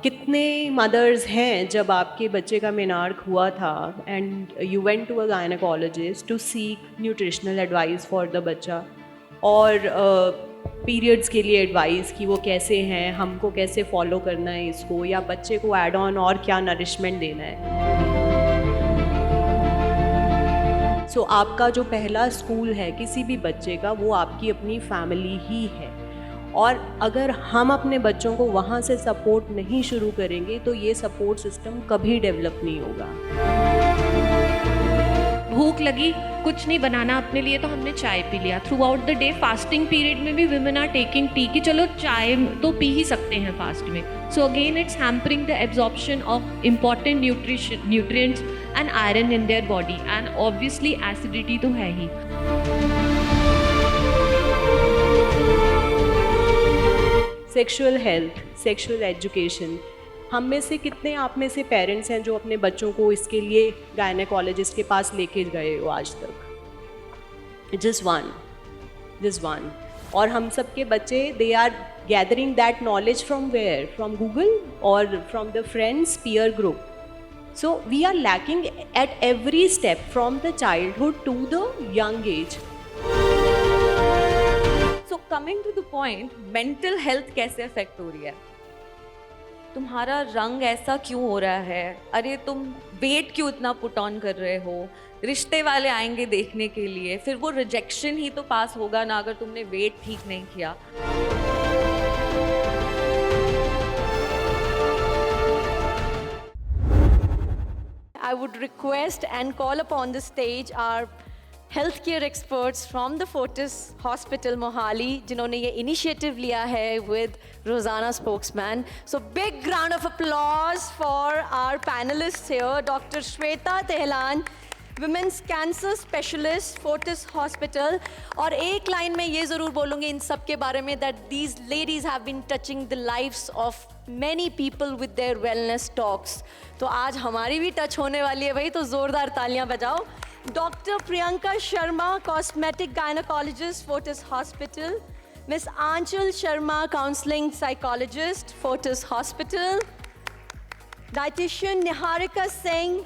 कितने मदर्स हैं जब आपके बच्चे का मेनार्क हुआ था and you went to a gynaecologist to seek nutritional advice for the बच्चा, और पीरियड्स के लिए एडवाइस कि वो कैसे हैं, हमको कैसे फॉलो करना है इसको, या बच्चे को ऐड ऑन और क्या नरिशमेंट देना है। सो आपका जो पहला स्कूल है किसी भी बच्चे का, वो आपकी अपनी फैमिली ही है, और अगर हम अपने बच्चों को वहाँ से सपोर्ट नहीं शुरू करेंगे तो ये सपोर्ट सिस्टम कभी डेवलप नहीं होगा। भूख लगी, कुछ नहीं बनाना अपने लिए, तो हमने चाय पी लिया। Through out the day fasting period में भी विमेन आर टेकिंग टी, कि चलो चाय तो पी ही सकते हैं फास्ट में। So again it's hampering the absorption of important nutrients and iron in their body, and obviously acidity तो है ही। सेक्सुअल हेल्थ, सेक्सुअल एजुकेशन, हम में से कितने आप में से पेरेंट्स हैं जो अपने बच्चों को इसके लिए गायनेकोलॉजिस्ट के पास लेके गए हो आज तक? Just one. और हम सब के बच्चे, they are gathering that knowledge from where? From Google और from the friends peer group. So we are lacking at every step from the childhood to the young age. So coming to the point, mental health कैसे affect हो रही है? तुम्हारा रंग ऐसा क्यों हो रहा है? अरे तुम वेट क्यों इतना पुट ऑन कर रहे हो? रिश्ते वाले आएंगे देखने के लिए, फिर वो रिजेक्शन ही तो पास होगा ना अगर तुमने वेट ठीक नहीं किया। I would request and call upon the stage our healthcare experts from the Fortis Hospital Mohali, जिन्होंने ये initiative लिया है with Rosanna spokesman. So big round of applause for our panelists here, Dr. Shweta Tehlan, Women's Cancer Specialist, Fortis Hospital. और एक line में ये ज़रूर बोलूँगी इन सब के बारे में that these ladies have been touching the lives of many people with their wellness talks. तो आज हमारी भी टच होने वाली है भाई, तो ज़ोरदार तालियां बजाओ. Dr. Priyanka Sharma, cosmetic gynecologist, Fortis Hospital. Miss Aanchal Sharma, counseling psychologist, Fortis Hospital. Dietitian Niharika Singh,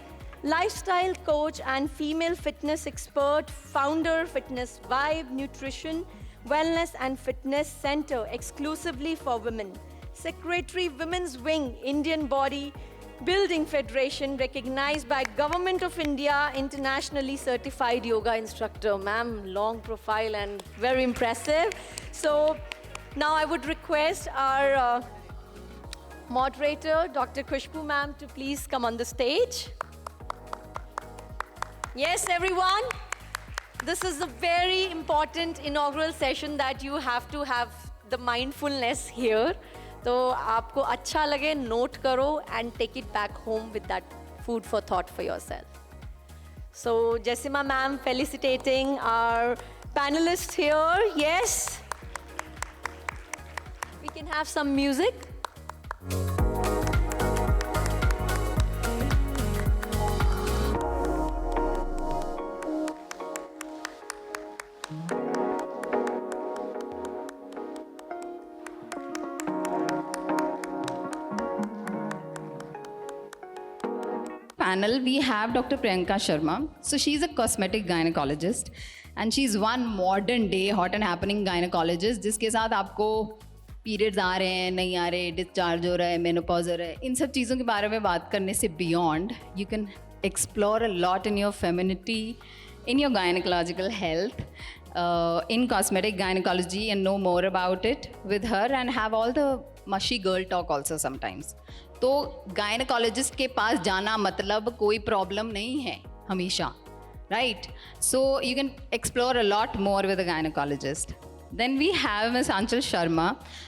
lifestyle coach and female fitness expert, founder Fitness Vibe Nutrition, Wellness and Fitness Center exclusively for women. Secretary Women's Wing, Indian Body Building Federation, recognized by Government of India, internationally certified yoga instructor. Ma'am, long profile and very impressive. So now I would request our moderator, Dr. Khushbu ma'am, to please come on the stage. Yes, everyone. This is a very important inaugural session that you have to have the mindfulness here. तो आपको अच्छा लगे, note करो and take it back home with that food for thought for yourself. So Jessima ma'am felicitating our panelists here. Yes. We can have some music. Panel, we have Dr. Priyanka Sharma. So she's a cosmetic gynecologist and she's one modern day hot and happening gynecologist जिसके साथ आपको periods आ रहे हैं, नहीं आ रहे, discharge हो रहा है, menopause हो रहा है, इन सब चीज़ों के बारे में बात करने से beyond, you can explore a lot in your femininity, in your gynecological health, in cosmetic gynecology and know more about it with her and have all the mushy girl talk also sometimes. तो gynaecologist के पास जाना मतलब कोई problem नहीं है हमेशा, right? So you can explore a lot more with a gynaecologist. Then we have Miss Aanchal Sharma.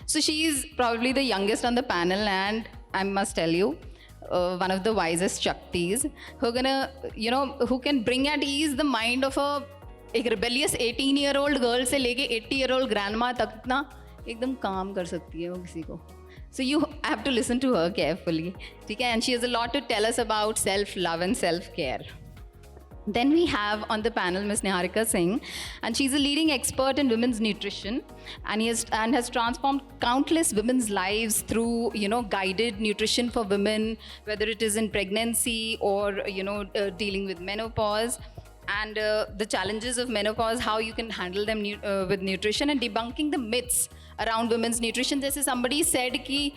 So she is probably the youngest on the panel and I must tell you, one of the wisest Shaktis who can bring at ease the mind of एक rebellious 18-year-old girl से लेके 80-year-old grandma तक ना एकदम काम कर सकती है वो किसी को. So you have to listen to her carefully, ठीक है? And she has a lot to tell us about self-love and self-care. Then we have on the panel Ms. Niharika Singh, and she's a leading expert in women's nutrition, and has transformed countless women's lives through guided nutrition for women, whether it is in pregnancy or dealing with menopause and the challenges of menopause, how you can handle them with nutrition, and debunking the myths around women's nutrition. जैसे somebody said कि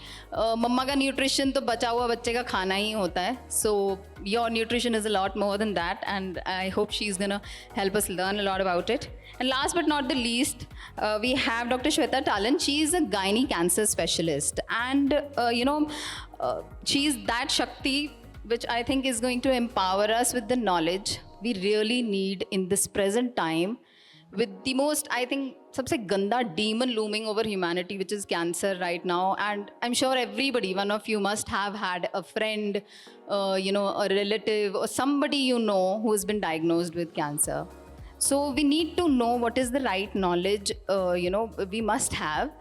मम्मा का nutrition तो बचा हुआ बच्चे का खाना ही होता है. So your nutrition is a lot more than that, and I hope she's gonna help us learn a lot about it. And last but not the least, we have Dr. Shweta Talan. She is a gynae cancer specialist, and she's that Shakti which I think is going to empower us with the knowledge we really need in this present time, with the most, I think, सबसे गंदा demon looming over humanity, which is cancer right now. And I'm sure everybody, one of you must have had a friend, a relative or somebody who has been diagnosed with cancer. So we need to know what is the right knowledge, we must have.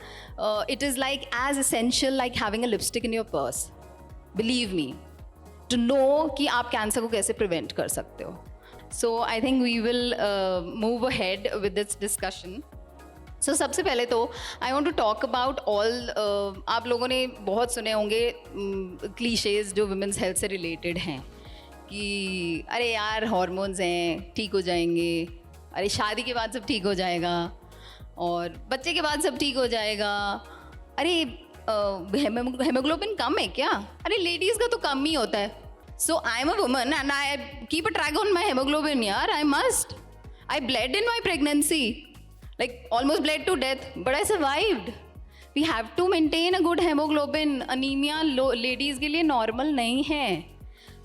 It is like as essential like having a lipstick in your purse. Believe me, to know कि आप cancer को कैसे prevent कर सकते हो. So I think we will move ahead with this discussion. So सबसे पहले तो I want to talk about all आप लोगों ने बहुत सुने होंगे clichés जो women's health से related हैं कि अरे यार hormones हैं, ठीक हो जाएंगे, अरे शादी के बाद सब ठीक हो जाएगा और बच्चे के बाद सब ठीक हो जाएगा, अरे हेमोग्लोबिन कम है क्या, अरे लेडीज़ का तो कम ही होता है. So I'm a woman and I keep a track on my hemoglobin, yaar. I must. I bled in my pregnancy, like almost bled to death, but I survived. We have to maintain a good hemoglobin. Anemia ladies के लिए normal नहीं है.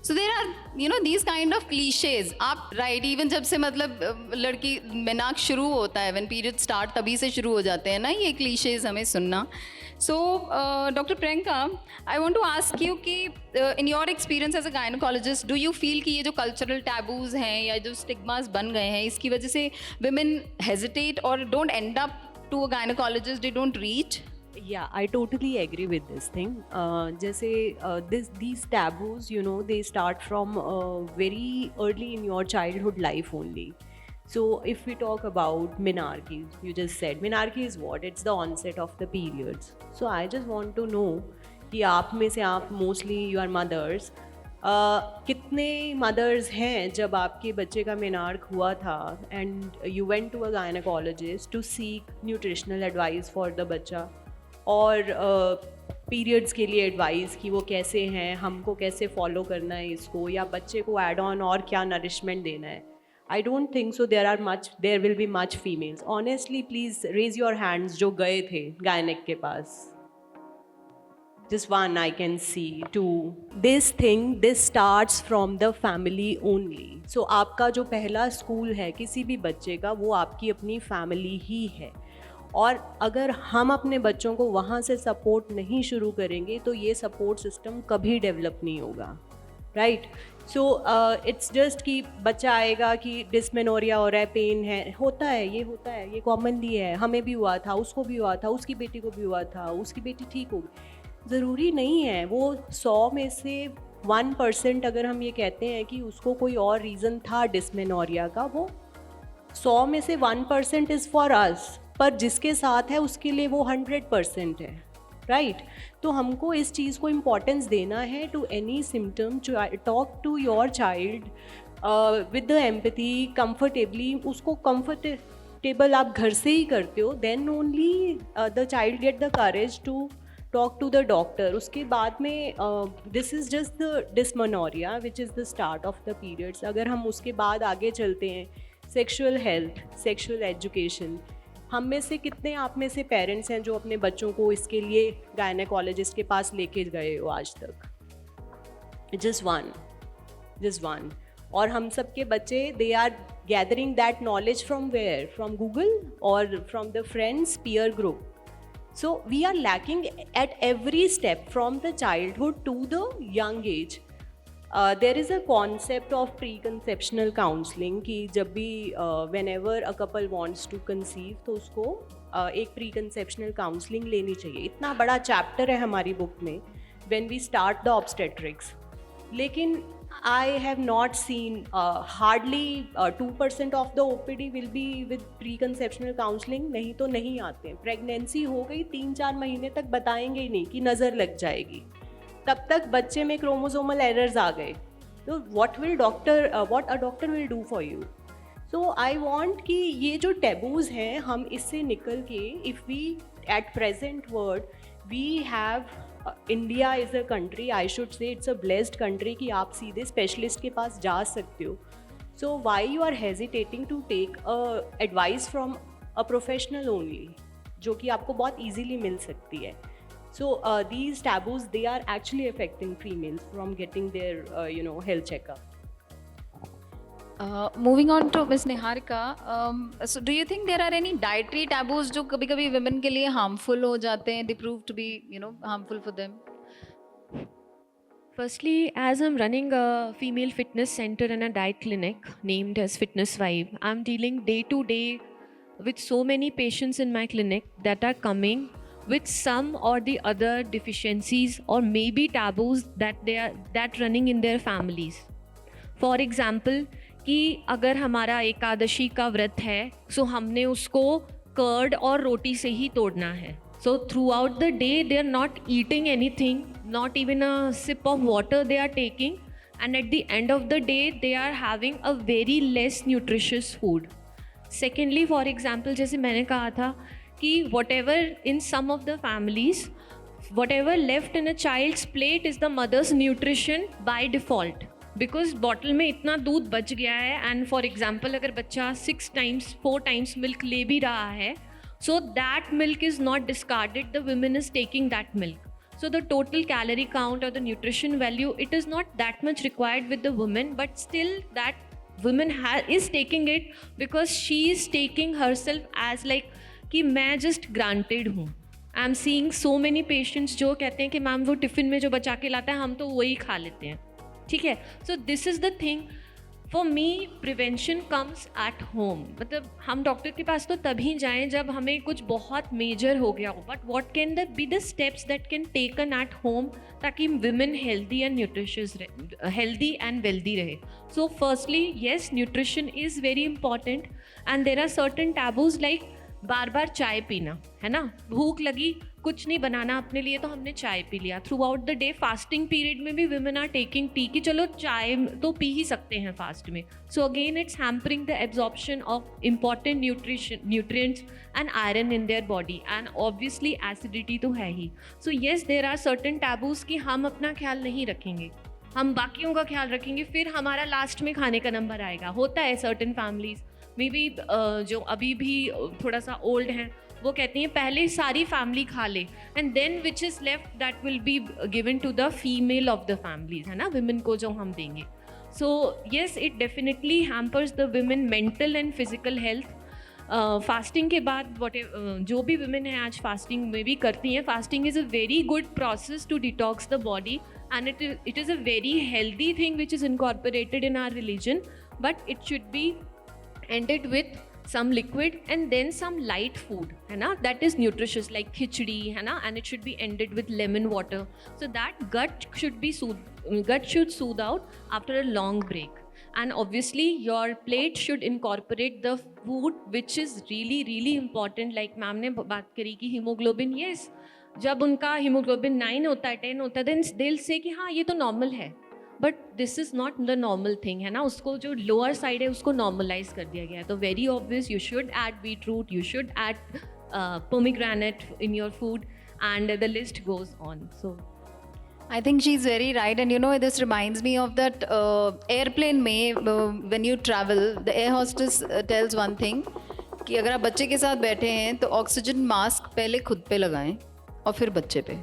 So there are these kind of cliches. आप right even जब से मतलब लड़की मेनाक शुरू होता है, when period start तभी से शुरू हो जाते हैं ना ये cliches हमें सुनना. So, Dr. Priyanka, I want to ask you कि in your experience as a gynecologist, do you feel कि ये जो cultural taboos हैं या जो stigmas बन गए हैं इसकी वजह से women hesitate or don't end up to a gynecologist, they don't reach? Yeah, I totally agree with this thing. जैसे these taboos, they start from very early in your childhood life only. So if we talk about menarche, you just said menarche is what? It's the onset of the periods. So I just want to know कि आप में से आप mostly you are mothers, कितने mothers हैं जब आपके बच्चे का menarche हुआ था and you went to a gynecologist to seek nutritional advice for the बच्चा और periods के लिए advice कि वो कैसे हैं, हमको कैसे follow करना है इसको या बच्चे को add on और क्या nourishment देना है. I don't think so there will be much females. Honestly, please raise your hands जो गए थे gynec के पास. Just one I can see, two. This starts from the family only. So आपका जो पहला स्कूल है किसी भी बच्चे का वो आपकी अपनी फैमिली ही है. और अगर हम अपने बच्चों को वहाँ से सपोर्ट नहीं शुरू करेंगे तो ये सपोर्ट सिस्टम कभी डेवलप नहीं होगा. राइट. सो इट्स जस्ट कि बच्चा आएगा कि डिस्मेनोरिया हो रहा है, पेन है, होता है, ये कॉमनली है, हमें भी हुआ था, उसको भी हुआ था, उसकी बेटी को भी हुआ था, उसकी बेटी ठीक हो गई. ज़रूरी नहीं है. वो 100 में से 1% अगर हम ये कहते हैं कि उसको कोई और रीज़न था डिस्मेनोरिया का, वो 100 में से 1% इज़ फॉर अस, पर जिसके साथ है उसके लिए वो 100% है. राइट. तो हमको इस चीज़ को इम्पोर्टेंस देना है. To any symptom talk to your child with the empathy, comfortably. उसको कंफर्टेबल आप घर से ही करते हो, then only the child get the courage to talk to the doctor. उसके बाद में this is just the dysmenorrhoea which is the start of the periods. अगर हम उसके बाद आगे चलते हैं, सेक्शुअल हेल्थ, सेक्शुअल एजुकेशन. हम में से कितने आप में से पेरेंट्स हैं जो अपने बच्चों को इसके लिए गायनेकोलॉजिस्ट के पास लेके गए हो आज तक? Just one. और हम सब के बच्चे they are gathering that knowledge from where? From Google और from the friends peer group. So we are lacking at every step from the childhood to the young age. There is a concept of pre conceptional counselling कि जब भी whenever a couple wants to conceive तो उसको एक pre conceptional counselling लेनी चाहिए. इतना बड़ा चैप्टर है हमारी बुक में, when we start the obstetrics. लेकिन I have not seen hardly 2% of the OPD will be with preconceptional counseling. नहीं तो नहीं आते हैं. Pregnancy हो गई 3-4 महीने तक बताएंगे ही नहीं कि नज़र लग जाएगी. तब तक बच्चे में chromosomal errors आ गए. तो what a doctor will do for you? So I want कि ये जो taboos हैं हम इससे निकल के if we at present world we have India is a country, I should say it's a blessed country कि आप सीधे स्पेशलिस्ट के पास जा सकते हो. So why you are hesitating to take advice from a professional only, जो कि आपको बहुत ईजीली मिल सकती है. So these taboos they are actually affecting females from getting their health checkup. Moving on to Ms. Niharika, so do you think there are any dietary taboos जो कभी-कभी women के लिए harmful हो जाते हैं? They prove to be, harmful for them. Firstly, as I'm running a female fitness center and a diet clinic named as Fitness Vibe, I'm dealing day to day with so many patients in my clinic that are coming with some or the other deficiencies or maybe taboos that running in their families. For example, कि अगर हमारा एकादशी का व्रत है सो हमने उसको curd और रोटी से ही तोड़ना है. So throughout the day they are not eating anything, not even a sip of water they are taking, and at the end of the day they are having a very less nutritious food. Secondly, for example, जैसे मैंने कहा था कि whatever in some of the families whatever left in a child's plate is the mother's nutrition by default, because bottle में इतना दूध बच गया है. एंड फॉर एग्जाम्पल अगर बच्चा 4 times मिल्क ले भी रहा है, so that milk is not discarded, the women is taking that milk. So the total calorie count or the nutrition value, it is not that much required with the woman, but still that woman is taking it because she is taking herself as like कि मैं just granted हूँ. I am seeing so many patients जो कहते हैं कि ma'am वो tiffin में जो बचा के लाता है हम तो वही खा लेते हैं. ठीक है, so this is the thing. For me prevention comes at home. मतलब हम डॉक्टर के पास तो तभी जाएं जब हमें कुछ बहुत मेजर हो गया हो, but what can be the steps that can taken at home ताकि women healthy and nutritious healthy and wealthy रहे. So firstly yes, nutrition is very important and there are certain taboos like बार बार चाय पीना, है ना. भूख लगी, कुछ नहीं बनाना अपने लिए तो हमने चाय पी लिया. Through out the day fasting period में भी विमेन आर टेकिंग टी कि चलो चाय तो पी ही सकते हैं फास्ट में. So again it's hampering the absorption of important nutrients and iron in their body, and obviously acidity तो है ही. So yes, there are certain taboos कि हम अपना ख्याल नहीं रखेंगे, हम बाकियों का ख्याल रखेंगे, फिर हमारा लास्ट में खाने का नंबर आएगा. होता है सर्टन फैमिलीज मे बी जो अभी भी थोड़ा सा ओल्ड हैं वो कहती हैं पहले सारी फैमिली खा ले and then which is left that will be given to the female of the families, है ना, विमेन को जो हम देंगे. So yes, it definitely hampers the women mental and physical health. Fasting के बाद जो भी विमेन है आज फास्टिंग में भी करती हैं, fasting is a very good process to detox the body and it is a very healthy thing which is incorporated in our religion, but it should be ended with some liquid and then some light food, है ना, that is nutritious like khichdi, है ना, and it should be ended with lemon water so that gut should soothe out after a long break. And obviously your plate should incorporate the food which is really really important. like ma'am ने बात करी कि haemoglobin, yes, जब उनका haemoglobin 9 होता है 10 होता है then they'll say कि हाँ ये तो नॉर्मल है, but this is not the normal thing, है ना. उसको जो लोअर साइड है उसको नॉर्मलाइज कर दिया गया है. तो very obvious you should add beetroot, you should add pomegranate in your food and the list goes on. So I think she's very right, and this reminds me of that airplane में when you travel, the air hostess tells one thing कि अगर आप बच्चे के साथ बैठे हैं तो ऑक्सीजन मास्क पहले खुद पे लगाएं और फिर बच्चे पे,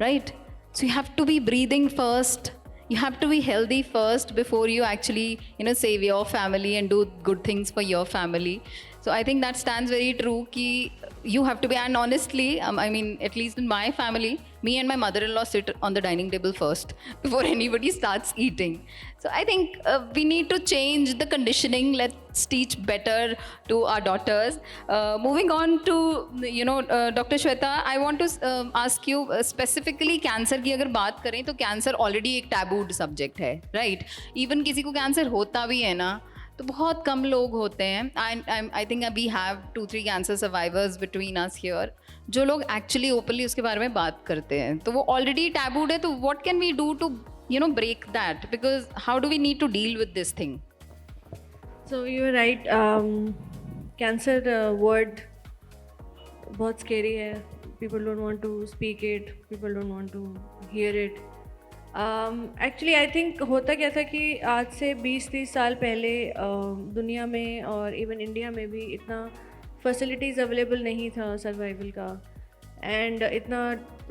right? So you have to be breathing first. You have to be healthy first before you actually, save your family and do good things for your family. So I think that stands very true कि you have to be, and honestly, I mean, at least in my family, me and my mother-in-law sit on the dining table first before anybody starts eating. So I think we need to change the conditioning. Let's teach better to our daughters. Moving on to, Dr. Shweta, I want to ask you specifically cancer की अगर बात करें तो cancer already एक tabooed subject है, right? Even किसी को cancer होता भी है ना, तो बहुत कम लोग होते हैं. I think we have 2-3 cancer survivors between us here जो लोग एक्चुअली ओपनली उसके बारे में बात करते हैं. तो वो ऑलरेडी टैबूड है, तो what can we do to break that, because how do we need to deal with this thing? So you're right. Cancer word बहुत scary है. People don't want to speak it. People don't want to hear it. Actually I think होता क्या था कि आज से 20-30 साल पहले दुनिया में और इवन इंडिया में भी इतना फैसिलिटीज़ अवेलेबल नहीं था सर्वाइवल का, एंड इतना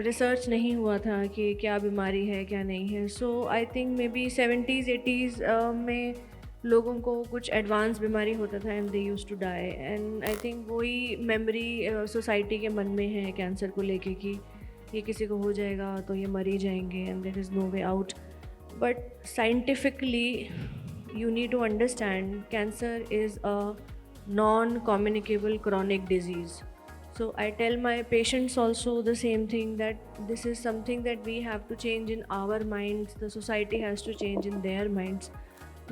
रिसर्च नहीं हुआ था कि क्या बीमारी है क्या नहीं है. सो I think may be 70s 80s में लोगों को कुछ एडवांस बीमारी होता था and they used to die. And I think वही मेमोरी सोसाइटी के मन में है कैंसर को लेके कि ये किसी को हो जाएगा तो ये मर ही जाएंगे and there is no way out. But scientifically you need to understand cancer is a non communicable chronic disease. So I tell my patients also the same thing, that this is something that we have to change in our minds. The society has to change in their minds.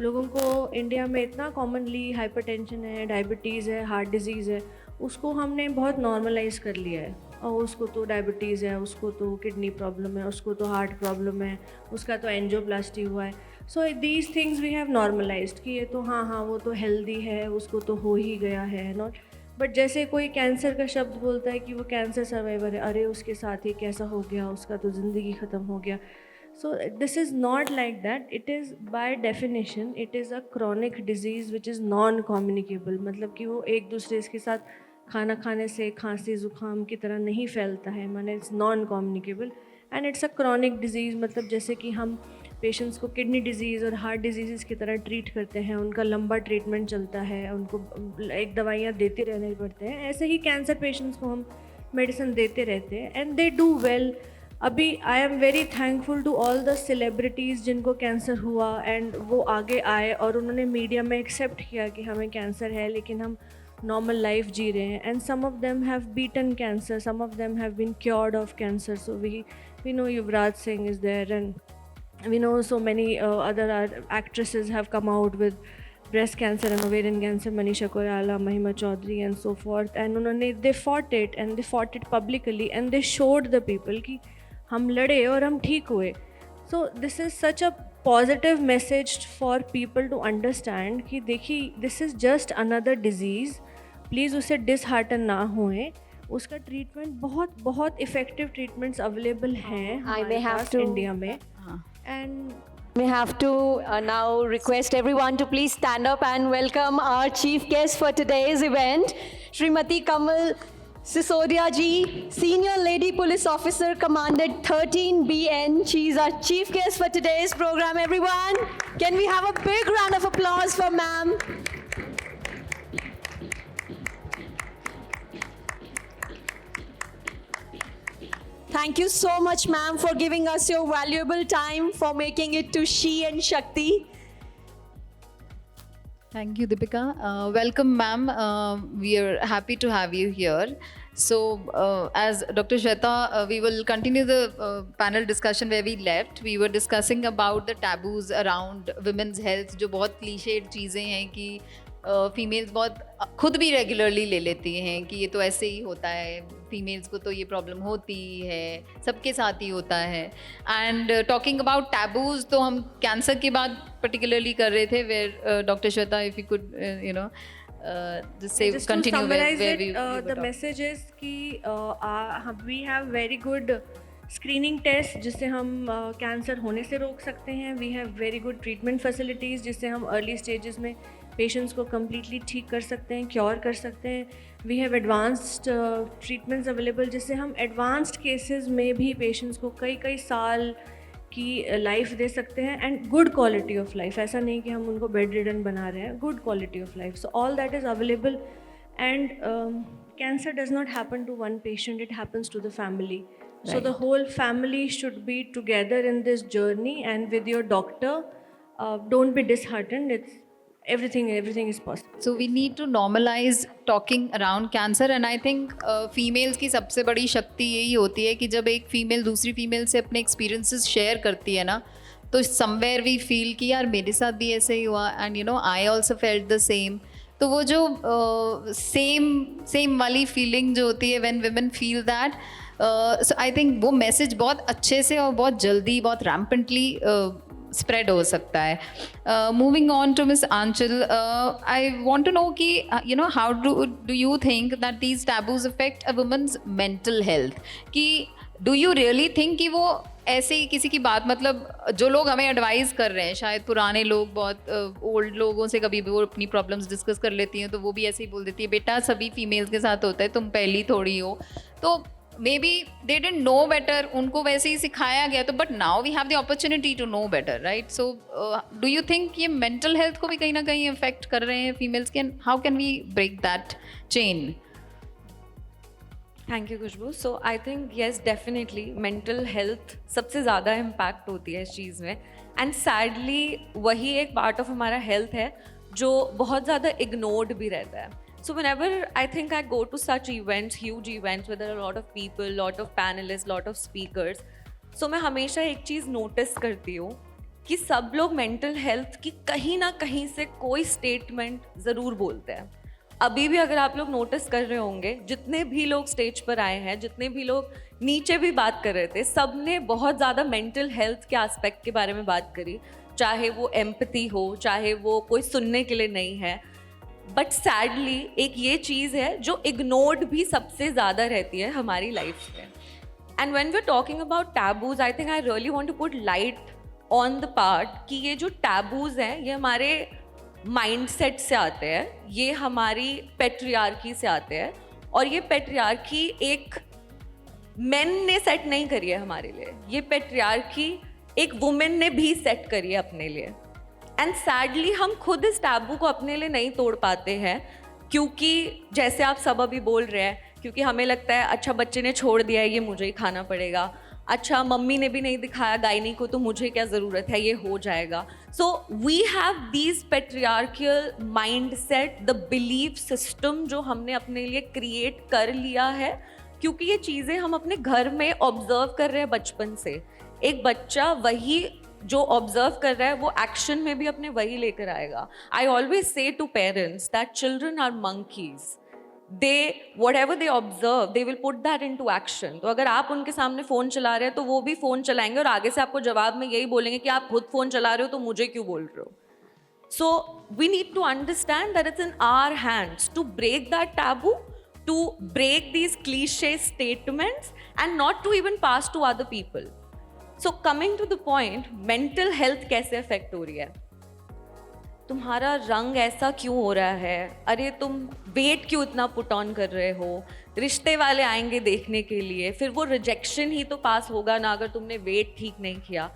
लोगों को India में इतना commonly hypertension है, diabetes है, heart disease है, उसको हमने बहुत नॉर्मलाइज कर लिया है. और उसको तो डायबिटीज़ है, उसको तो किडनी प्रॉब्लम है, उसको तो हार्ट प्रॉब्लम है, उसका तो एंजियोप्लास्टी हुआ है. So these things we have normalised कि ये तो हाँ वो तो हेल्दी है, उसको तो हो ही गया है नॉट. बट जैसे कोई कैंसर का शब्द बोलता है कि वो कैंसर सर्वाइवर है, अरे उसके साथ ही कैसा हो गया, उसका तो ज़िंदगी ख़त्म हो गया. So this is not like that. It is by definition it is a chronic disease which is non communicable. मतलब कि वो एक दूसरे के साथ खाना खाने से खांसी ज़ुकाम की तरह नहीं फैलता है, माने it's non communicable and it's a chronic disease. मतलब जैसे कि हम पेशेंट्स को किडनी डिजीज़ और हार्ट डिजीज़ की तरह ट्रीट करते हैं, उनका लंबा ट्रीटमेंट चलता है, उनको एक दवाइयाँ देते रहने पड़ते हैं, ऐसे ही कैंसर पेशेंट्स को हम मेडिसिन देते रहते हैं एंड दे डू वेल. अभी I am very thankful to all the celebrities जिनको कैंसर हुआ एंड वो आगे आए और उन्होंने मीडिया में एक्सेप्ट किया कि हमें कैंसर है लेकिन हम नॉर्मल लाइफ जी रहे हैं. And some of them have beaten cancer, some of them have been cured of cancer. So we know Yuvraj Singh is there and we know so many other actresses have come out with breast cancer and ovarian cancer, Manisha Koirala, Mahima Chaudhary and so forth, and उन्होंने they fought it and they fought it publicly and they showed the people कि हम लड़े और हम ठीक हुए. So this is such a positive message for people to understand कि देखिए this is just another disease, please उससे dishearten ना हुए. उसका ट्रीटमेंट बहुत इफ़ेक्टिव ट्रीटमेंट्स अवेलेबल हैं हमारे पास इंडिया में. And We have to now request everyone to please stand up and welcome our chief guest for today's event, Srimati Kamal Sisodia ji, Senior Lady Police Officer, Commanded 13BN. She's our chief guest for today's program, everyone. Can we have a big round of applause for ma'am? Thank you so much, ma'am, for giving us your valuable time, for making it to She and Shakti. Thank you, Deepika. Welcome, ma'am. We are happy to have you here. So, as Dr. Shweta, we will continue the panel discussion where we left. We were discussing about the taboos around women's health, जो बहुत cliched चीज़ें हैं कि females बहुत खुद भी regularly ले लेती हैं कि ये तो ऐसे ही होता है, फीमेल्स को तो ये प्रॉब्लम होती है, सबके साथ ही होता है. एंड टॉकिंग अबाउट टैबूज, तो हम कैंसर की बात पर्टिकुलरली कर रहे थे, where doctor Shweta, if you could just say just continue to summarize where it, we were the talking. message is कि we have very good screening test जिससे हम कैंसर होने से रोक सकते हैं. We have very good treatment facilities जिससे हम अर्ली स्टेजेस में पेशेंट्स को कम्प्लीटली ठीक कर सकते हैं, क्योर कर सकते हैं. We have advanced treatments available जिससे हम एडवांस्ड केसेस में भी पेशेंट्स को कई साल की लाइफ दे सकते हैं and good quality of life. ऐसा नहीं कि हम उनको बेड रिडन बना रहे हैं, good quality of life. So all that is available. And cancer does not happen to one patient, it happens to the family. So Right. the whole family should be together in this journey, and with your doctor, don't be disheartened. It's everything is possible. So we need to normalize talking around cancer, and I think females की सबसे बड़ी शक्ति यही होती है कि जब एक फीमेल दूसरी फीमेल से अपने एक्सपीरियंसेस शेयर करती है ना, तो समवेयर वी फील कि यार मेरे साथ भी ऐसे ही हुआ, and you know I also felt the same. तो वो जो सेम वाली फीलिंग जो होती है when women feel that, so I think वो मैसेज बहुत अच्छे से और बहुत जल्दी, बहुत रैम्पेंटली स्प्रेड हो सकता है. Moving on to miss Anchal, I want to know कि you know how do you think that these taboos affect a women's mental health? कि डू यू रियली थिंक कि वो ऐसे ही किसी की बात, मतलब जो लोग हमें एडवाइस कर रहे हैं, शायद पुराने लोग बहुत ओल्ड लोगों से कभी भी वो अपनी प्रॉब्लम्स डिस्कस कर लेती हैं, तो वो भी ऐसे ही बोल देती है बेटा सभी फीमेल्स के साथ होता है, तुम पहली थोड़ी हो. तो maybe they didn't know better, उनको वैसे ही सिखाया गया, तो but now we have the opportunity to know better, right? So do you think ये मेंटल हेल्थ को भी कहीं ना कहीं अफेक्ट कर रहे हैं फीमेल्स के? How can we break that chain? Thank you Khushboo. So I think yes definitely mental health सबसे ज़्यादा इम्पैक्ट होती है इस चीज़ में, एंड सैडली वही एक पार्ट ऑफ हमारा हेल्थ है जो बहुत ज़्यादा इग्नोर्ड भी रहता है. So whenever I think I go to such events, huge events where there are a lot of people, lot of panelists, lot of speakers, so मैं हमेशा एक चीज़ नोटिस करती हूँ कि सब लोग मेंटल हेल्थ की कहीं ना कहीं से कोई स्टेटमेंट ज़रूर बोलते हैं. अभी भी अगर आप लोग नोटिस कर रहे होंगे, जितने भी लोग स्टेज पर आए हैं, जितने भी लोग नीचे भी बात कर रहे थे, सब ने बहुत ज़्यादा मेंटल हेल्थ के एस्पेक्ट के बारे में बात करी, चाहे वो एम्पैथी हो, चाहे वो कोई सुनने के लिए नहीं है. बट सैडली एक ये चीज़ है जो इग्नोर्ड भी सबसे ज़्यादा रहती है हमारी लाइफ में. And when we are talking about taboos, I think I really want to put light on the part कि ये जो टैबूज हैं ये हमारे माइंडसेट से आते हैं, ये हमारी पेट्रियार्की से आते हैं, और ये पेट्रियार्की एक मेन ने सेट नहीं करी है हमारे लिए, ये पेट्रियार्की एक वुमेन ने भी सेट करी है अपने लिए. एंड सैडली हम खुद इस टैबू को अपने लिए नहीं तोड़ पाते हैं, क्योंकि जैसे आप सब अभी बोल रहे हैं, क्योंकि हमें लगता है अच्छा बच्चे ने छोड़ दिया है, ये मुझे ही खाना पड़ेगा, अच्छा मम्मी ने भी नहीं दिखाया गायनी को, तो मुझे क्या ज़रूरत है, ये हो जाएगा. So we have these patriarchal mindset, the belief system जो हमने अपने लिए क्रिएट कर लिया है, क्योंकि ये चीज़ें हम अपने घर में ऑब्जर्व कर रहे हैं बचपन से. एक बच्चा वही जो ऑब्जर्व कर रहा है वो एक्शन में भी अपने वही लेकर आएगा. I always say to parents that children are monkeys, they whatever they observe they will put that into action. तो अगर आप उनके सामने फ़ोन चला रहे हैं तो वो भी फ़ोन चलाएंगे और आगे से आपको जवाब में यही बोलेंगे कि आप खुद फ़ोन चला रहे हो तो मुझे क्यों बोल रहे हो. So we need to understand that it's in our hands to break that taboo, to break these cliche statements and not to even pass to other people. So coming to the point, mental health कैसे affect हो रही है? तुम्हारा रंग ऐसा क्यों हो रहा है, अरे तुम वेट क्यों इतना पुट ऑन कर रहे हो, रिश्ते वाले आएंगे देखने के लिए, फिर वो रिजेक्शन ही तो पास होगा ना अगर तुमने वेट ठीक नहीं किया.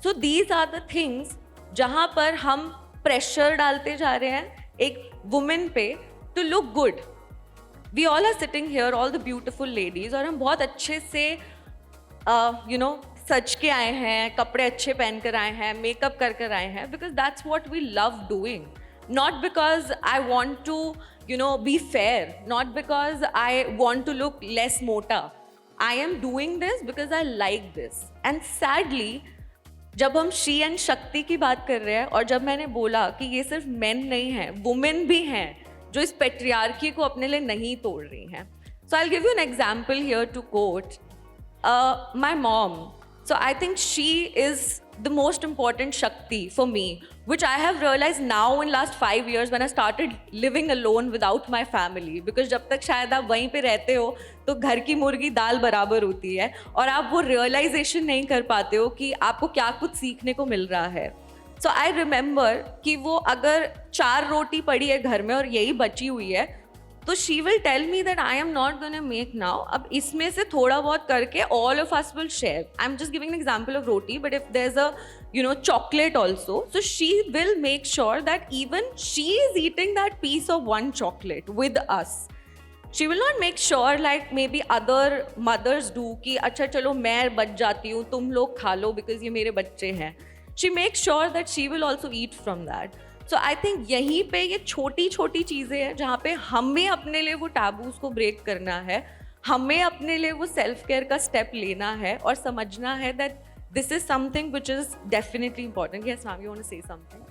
So these are the things जहाँ पर हम प्रेशर डालते जा रहे हैं एक वुमेन पे to look good. We all are sitting here, all the beautiful ladies, और हम बहुत अच्छे से यू नो सज के आए हैं, कपड़े अच्छे पहन कर आए हैं, मेकअप कर कर आए हैं, because that's what we love doing, not because I want to you know be fair, not because I want to look less मोटा. I am doing this because I like this. And sadly जब हम she and शक्ति की बात कर रहे हैं, और जब मैंने बोला कि ये सिर्फ मेन नहीं है, वुमेन भी हैं जो इस पेट्रियार्की को अपने लिए नहीं तोड़ रही हैं. So I will give you an example here to quote my mom. So I think she is the most important Shakti for me, which I have realized now in last 5 years when I started living alone without my family. Because जब तक शायद आप वहीं पे रहते हो तो घर की मुर्गी दाल बराबर होती है, और आप वो realization नहीं कर पाते हो कि आपको क्या कुछ सीखने को मिल रहा है. So I remember कि वो अगर 4 रोटी पड़ी है घर में और यही बची हुई है, तो she will tell me that I am not gonna make now, अब इसमें से थोड़ा बहुत करके all of us will share. I am just giving an example of roti, but if there is a you know chocolate also, so she will make sure that even she is eating that piece of one chocolate with us. She will not make sure like maybe other mother's do कि अच्छा चलो मैं बच जाती हूँ, तुम लोग खा लो बिकॉज ये मेरे बच्चे हैं. She make sure that she will also eat from that. So I think यहीं पे ये छोटी छोटी चीज़ें हैं जहाँ पे हमें अपने लिए वो टैबूज को ब्रेक करना है, हमें अपने लिए वो सेल्फ केयर का स्टेप लेना है और समझना है that this is something which is definitely important. Yes ma'am, you want to say something?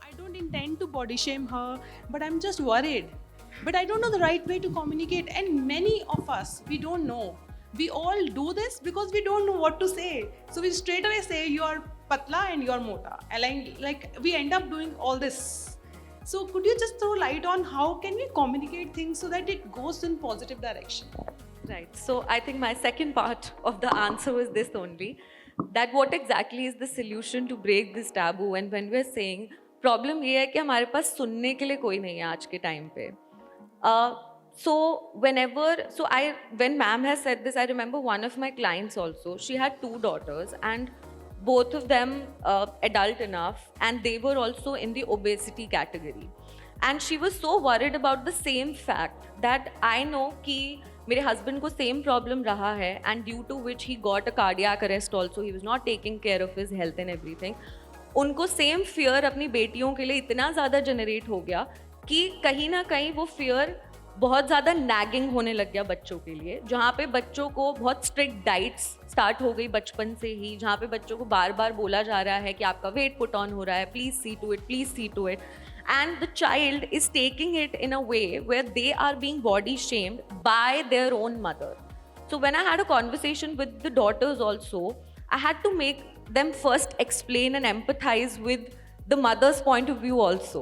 I don't intend to body shame her, but I'm just worried. But I don't know the right way to communicate, and many of us, we don't know. We all do this because we don't know what to say. So we straight away say you're patla and you're mota. And like we end up doing all this. So could you just throw light on how can we communicate things so that it goes in positive direction? Right. So I think my second part of the answer was this only, that what exactly is the solution to break this taboo. And when we're saying problem ये है कि हमारे पास सुनने के लिए कोई नहीं है आज के टाइम पे. So when ma'am has said this, I remember one of my clients also, she had 2 daughters and both of them adult enough, and they were also in the obesity category. And she was so worried about the same fact that I know कि मेरे husband को same problem रहा है, and due to which he got a cardiac arrest also, he was not taking care of his health and everything. उनको same fear अपनी बेटियों के लिए इतना ज़्यादा जनरेट हो गया कि कहीं ना कहीं वो फियर बहुत ज़्यादा नैगिंग होने लग गया बच्चों के लिए, जहाँ पे बच्चों को बहुत स्ट्रिक्ट डाइट्स स्टार्ट हो गई बचपन से ही, जहाँ पे बच्चों को बार बार बोला जा रहा है कि आपका वेट पुट ऑन हो रहा है, please see to it, please see to it. And the child is taking it in a way where they are being body shamed by their own mother. So when I had a conversation with the daughters also, I had to make them first explain and empathize with the mother's point of view also,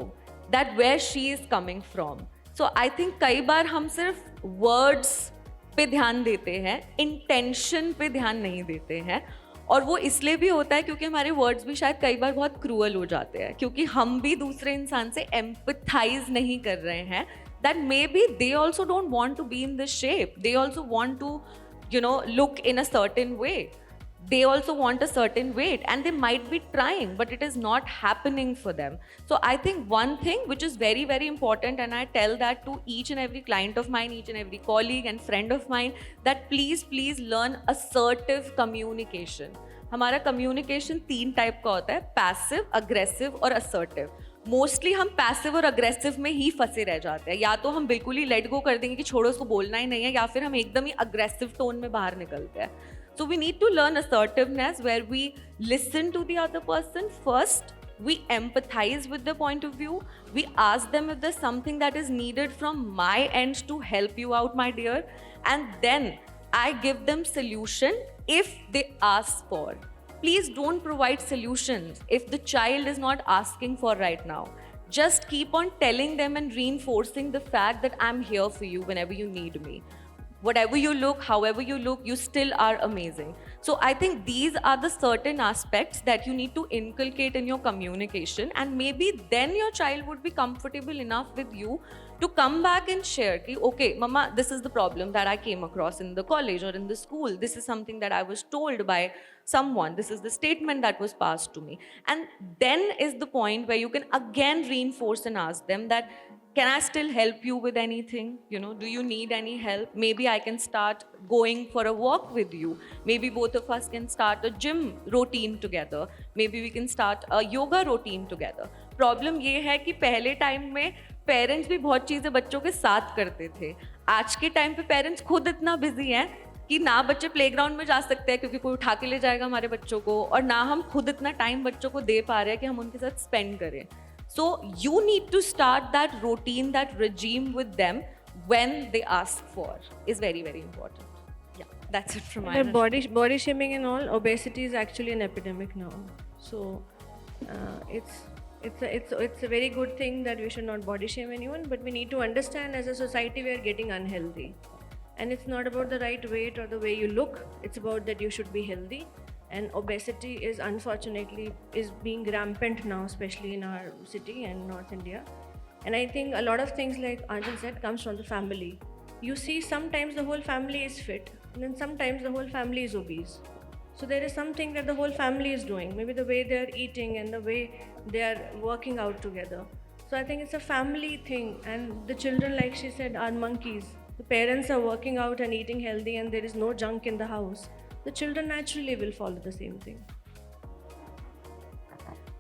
that where she is coming from. So I think कई बार हम सिर्फ words पे ध्यान देते हैं, intention पे ध्यान नहीं देते हैं, और वो इसलिए भी होता है क्योंकि हमारे वर्ड्स भी शायद कई बार बहुत क्रूअल हो जाते हैं, क्योंकि हम भी दूसरे इंसान से एम्पथाइज नहीं कर रहे हैं, that maybe they also don't want to be in this shape, they also want to look in a certain way, they also want a certain weight, and they might be trying but it is not happening for them. So I think one thing which is very very important, and I tell that to each and every client of mine, each and every colleague and friend of mine, that please learn assertive communication. हमारा communication 3 type का होता है, passive, aggressive और assertive. Mostly हम passive और aggressive में ही फंसे रह जाते हैं, या तो हम बिल्कुल ही लेट गो कर देंगे कि छोड़ो उसको बोलना ही नहीं है, या फिर हम एकदम ही अग्रेसिव टोन में बाहर निकलते हैं. So we need to learn assertiveness, where we listen to the other person first, we empathize with their point of view, we ask them if there's something that is needed from my end to help you out, my dear, and then I give them solution if they ask for. Please don't provide solutions if the child is not asking for right now. Just keep on telling them and reinforcing the fact that I'm here for you whenever you need me. Whatever you look, however you look, you still are amazing. So I think these are the certain aspects that you need to inculcate in your communication, and maybe then your child would be comfortable enough with you to come back and share ki, okay mama, this is the problem that I came across in the college or in the school, this is something that I was told by someone, this is the statement that was passed to me. And then is the point where you can again reinforce and ask them that, can I still help you with anything? Do you need any help? Maybe I can start going for a walk with you. Maybe both of us can start a gym routine together. Maybe we can start a yoga routine together. Problem ये है कि पहले time में parents भी बहुत चीज़ें बच्चों के साथ करते थे. आज के टाइम पे पेरेंट्स खुद इतना बिजी हैं कि ना बच्चे प्लेग्राउंड में जा सकते हैं क्योंकि कोई उठा के ले जाएगा हमारे बच्चों को, और ना हम खुद इतना टाइम बच्चों को दे पा रहे हैं कि हम उनके साथ स्पेंड करें. So you need to start that routine, that regime with them when they ask for, is very very important. Yeah, that's it from my end. Body shaming and all, obesity is actually an epidemic now. So it's a very good thing that we should not body shame anyone, but we need to understand as a society we are getting unhealthy, and it's not about the right weight or the way you look, it's about that you should be healthy. And obesity is unfortunately being rampant now, especially in our city and North India. And I think a lot of things, like Anjal said, comes from the family. You see, sometimes the whole family is fit, and then sometimes the whole family is obese. So there is something that the whole family is doing, maybe the way they are eating and the way they are working out together. So I think it's a family thing, and the children, like she said, are monkeys. the parents are working out and eating healthy and there is no junk in the house, the children naturally will follow the same thing.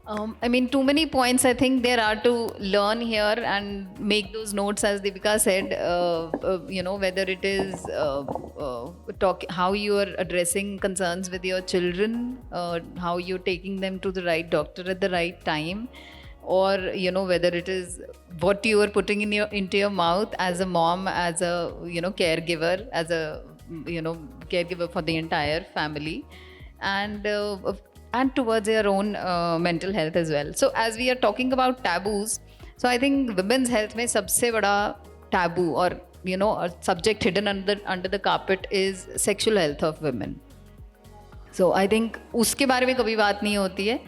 I mean, too many points I think there are to learn here and make those notes, as Deepika said, whether it is how you are addressing concerns with your children, how you're taking them to the right doctor at the right time, or, whether it is what you are putting into your mouth as a mom, as a, caregiver, as a, caregiver for the entire family. And towards your own mental health as well. So as we are talking about taboos, so I think women's health में सबसे बड़ा taboo or a subject hidden under the carpet is sexual health of women. So I think उसके बारे में कभी बात नहीं होती है.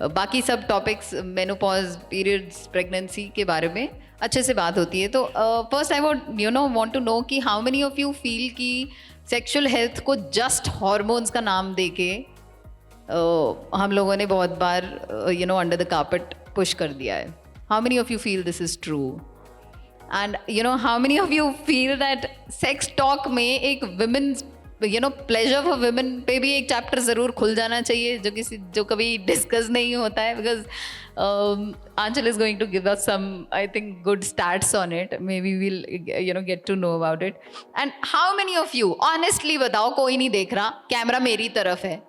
बाकी सब topics menopause, periods, pregnancy के बारे में अच्छे से बात होती है. तो first I would want to know कि how many of you feel कि sexual health को just hormones का नाम देके हम लोगों ने बहुत बार अंडर द कार्पेट पुश कर दिया है. How many of you feel this is true? And how many of you feel that sex talk में एक विमेन्स प्लेजर फॉर विमेन पे भी एक चैप्टर ज़रूर खुल जाना चाहिए, जो कभी डिस्कस नहीं होता है, because Aanchal is going to give us some, I think, good stats on it. Maybe we'll get to know about it. And how many of you, honestly बताओ, कोई नहीं देख रहा, कैमरा मेरी तरफ है,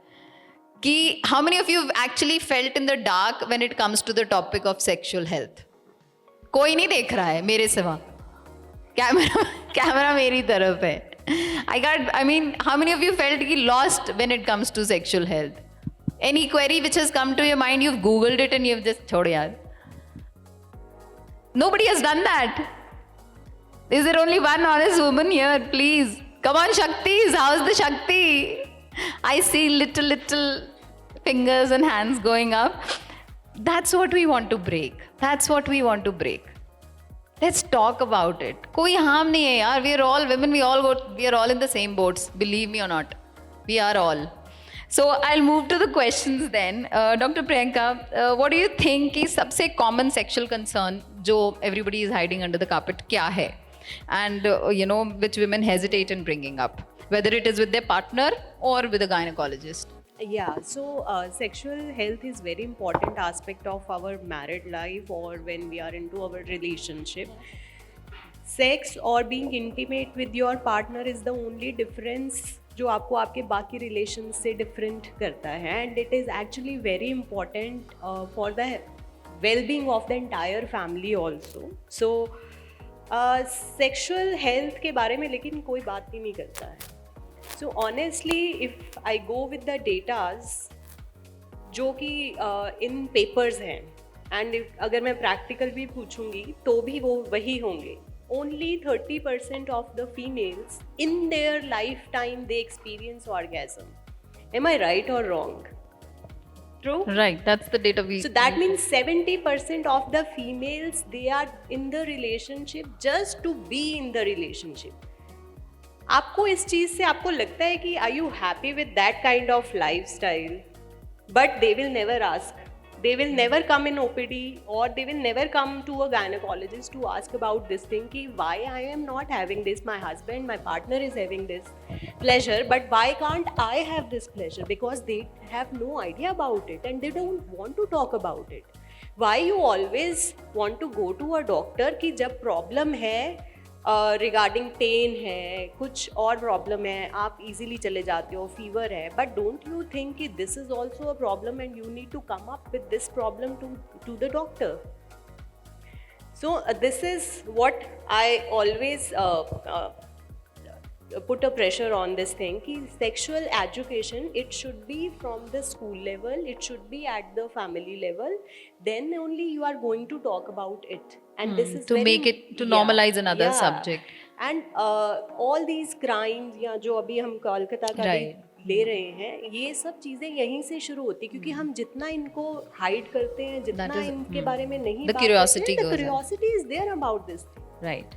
कि how many of you have actually felt in the dark when it comes to the topic of sexual health? कोई नहीं देख रहा है मेरे सिवा, कैमरा मेरी तरफ है. How many of you felt lost when it comes to sexual health? Any query which has come to your mind, you've googled it and you've just छोड़ यार. Nobody has done that. Is there only one honest woman here? Please come on, Shaktis. How's the Shakti? I see little fingers and hands going up. That's what we want to break. Let's talk about it. कोई harm नहीं है यार. We are all women. We are all in the same boats. Believe me or not, we are all. So I'll move to the questions then. Dr. Priyanka, what do you think is सबसे common sexual concern जो everybody is hiding under the carpet क्या है? And which women hesitate in bringing up, whether it is with their partner or with a gynecologist. Yeah, so sexual health is very important aspect of our married life or when we are into our relationship. Sex or being intimate with your partner is the only difference जो आपको आपके बाकी relation से different करता है, and it is actually very important for the wellbeing of the entire family also. So sexual health के बारे में लेकिन कोई बात ही नहीं करता है. So honestly if I go with the datas जो कि इन पेपर्स हैं, एंड अगर मैं प्रैक्टिकल भी पूछूंगी तो भी वो वही होंगे. Only 30% of the females in their lifetime they experience orgasm. Am I right or wrong? True? Right, that's the data we... So that means 70% of the females, they are in the relationship just to be in the relationship. आपको इस चीज़ से आपको लगता है कि are you happy with that kind of lifestyle? But they will never ask. They will never come in OPD or they will never come to a gynecologist to ask about this thing ki why I am not having this, my husband, my partner is having this pleasure, but why can't I have this pleasure? Because they have no idea about it and they don't want to talk about it. Why you always want to go to a doctor कि जब problem है regarding pen है, कुछ और problem है, आप easily चले जाते हो, फीवर है, बट डोंट यू थिंक कि this is also a problem and you need to come up with this problem to the doctor. So this is what I always put a pressure on this thing ki sexual education, it should be from the school level, it should be at the family level, then only you are going to talk about it. And this is to make it to normalize another subject. And all these crimes या जो अभी हम कोलकाता का ले रहे हैं, ये सब चीज़ें यहीं से शुरू होती, क्योंकि हम जितना इनको हाइड करते हैं, जितना इनके बारे में नहीं, the curiosity is there about this thing. Right.